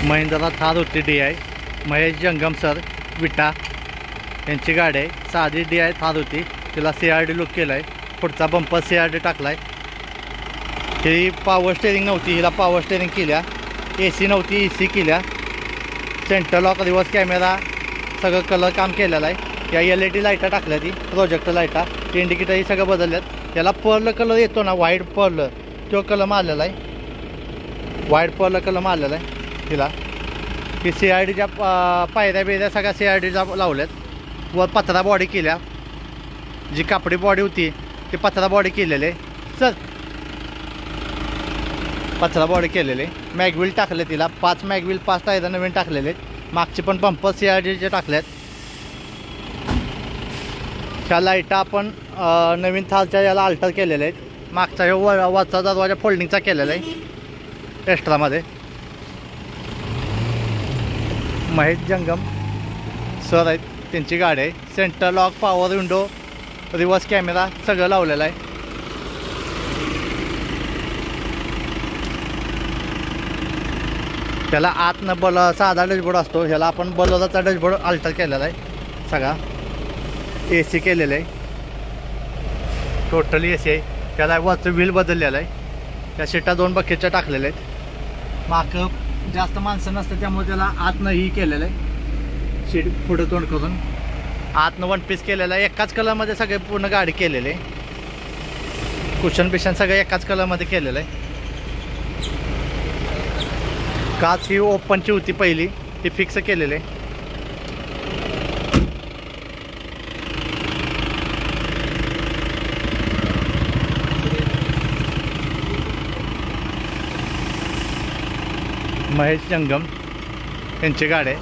महिंद्रा थार होती DI, महेश जंगम sir विटा यांची गाडी आहे. साधी DI थार होती, तिला CRD लुक केला आहे. पुढचा बंपर CRD टाकला आहे. ही पॉवर स्टेरिंग नव्हती, हिला पॉवर स्टेरिंग केल्या. AC नव्हती, AC केल्या. सेंटर लॉक, रिवर्स कॅमेरा, सगळं कलर काम केलेलं आहे. या LED लाईटा टाकल्या, ती प्रोजेक्टर लाईटा, इंडिकेटर ही सगळं बदलल्यात. याला पर्ल कलर येतो ना, व्हाईट पर्ल, तो कलर मारलेला आहे. व्हाईट पर्ल कलर मारलेला आहे तिला. ही CRDच्या पायऱ्या बिऱ्या सगळ्या CRDच्या लावल्यात. वर पत्रा बॉडी केल्या, जी कापडी बॉडी होती ती पत्रा बॉडी केलेली आहे. सर पत्रा बॉडी केलेले. मॅगव्हील टाकले तिला, 5 मॅगव्हील, 5 टायर नवीन टाकलेले. मागचे पण बंपर CRDचे टाकल्यात. ह्या लाईटा आपण नवीन थारच्या याला अल्टर केलेले आहेत. मागचा हे वरचा दरवाजा फोल्डिंगचा केलेला आहे एक्स्ट्रामध्ये. महेश जंगम सर आहेत, त्यांची गाडी आहे. Centre lock, power window, reverse camera सगळं लावलेलं आहे. त्याला आतनं साधा डॅशबोर्ड असतो, ह्याला आपण बलोराचा डॅशबोर्ड अल्टर केलेला आहे. सगळा AC केलेलं आहे, टोटली AC आहे. त्याला वरचं व्हील बदललेलं आहे. त्या सीटा 2 बकेटच्या टाकलेल्या आहेत. मागं जास्त माणसं नसतं त्यामुळे त्याला आतनं ही केलेलं आहे, सीट पुढं तोंड करून आतनं 1 पीस केलेलं आहे. एकाच कलरमध्ये सगळे पूर्ण गाडी केलेली आहे. कुशन बिशन सगळं एकाच कलरमध्ये केलेलं आहे. काच ही ओपनची होती पहिली, ती फिक्स केलेली आहे. महेश जंगम यांची गाडी आहे.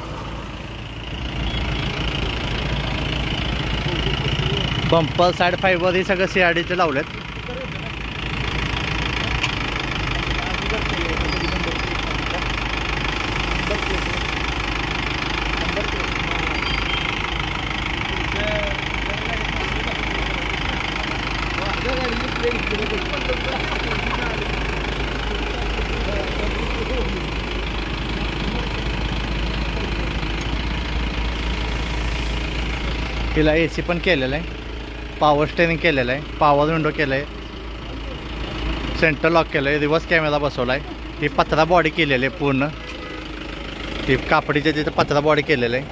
बंपर, साईड फायबर ही सगळं CRDचे लावलेत. हिला AC पण केलेलं आहे, पॉवर स्टेरिंग केलेलं आहे, पॉवर विंडो केलं आहे, सेंटर लॉक केलं आहे, रिवर्स कॅमेरा बसवला आहे. ही पत्रा बॉडी केलेली आहे पूर्ण, ही कापडीच्या तिथं पत्रा बॉडी केलेलं आहे.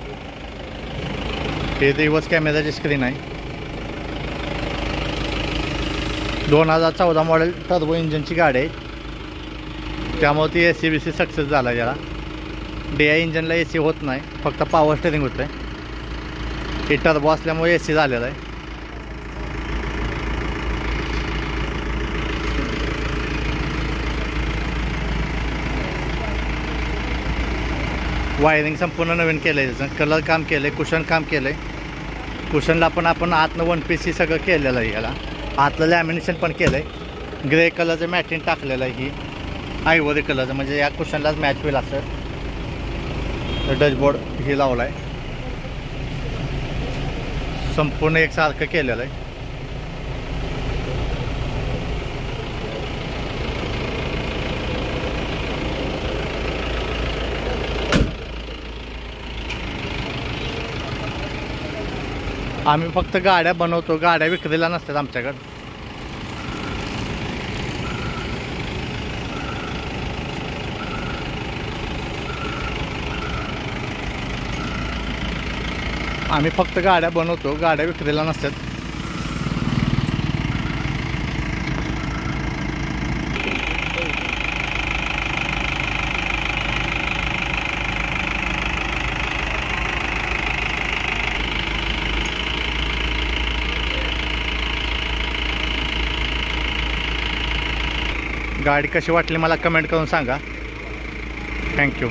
हे रिवर्स कॅमेराची स्क्रीन आहे. 2014 मॉडेल टर्बो इंजनची गाडी आहे, त्यामुळे ती AC BC सक्सेस झाला. याला DI इंजनला AC होत नाही, फक्त पॉवर स्टेरिंग होतं आहे. हे टर्बो असल्यामुळे AC झालेला आहे. वायरिंग संपूर्ण नवीन केलं आहे, त्याचं कलर काम केलं आहे, कुशन काम केलं आहे. कुशनला पण आपण आतनं 1 पीस ही सगळं केलेलं आहे. याला आतलं लॅमिनेशन पण केलं आहे. ग्रे कलरचं मॅटिंग टाकलेलं आहे. ही आयव्हरी कलरचं, म्हणजे या कुशनलाच मॅच होईल असं डॅशबोर्ड ही लावला आहे. संपूर्ण एकसारखं केलेलं आहे. आम्ही फक्त गाड्या बनवतो, गाड्या विक्रीला नसतात आमच्याकडं. आम्ही फक्त गाड्या बनवतो, गाड्या विक्रीला नसतात. गाडी कशी वाटली मला कमेंट करून सांगा. थँक्यू.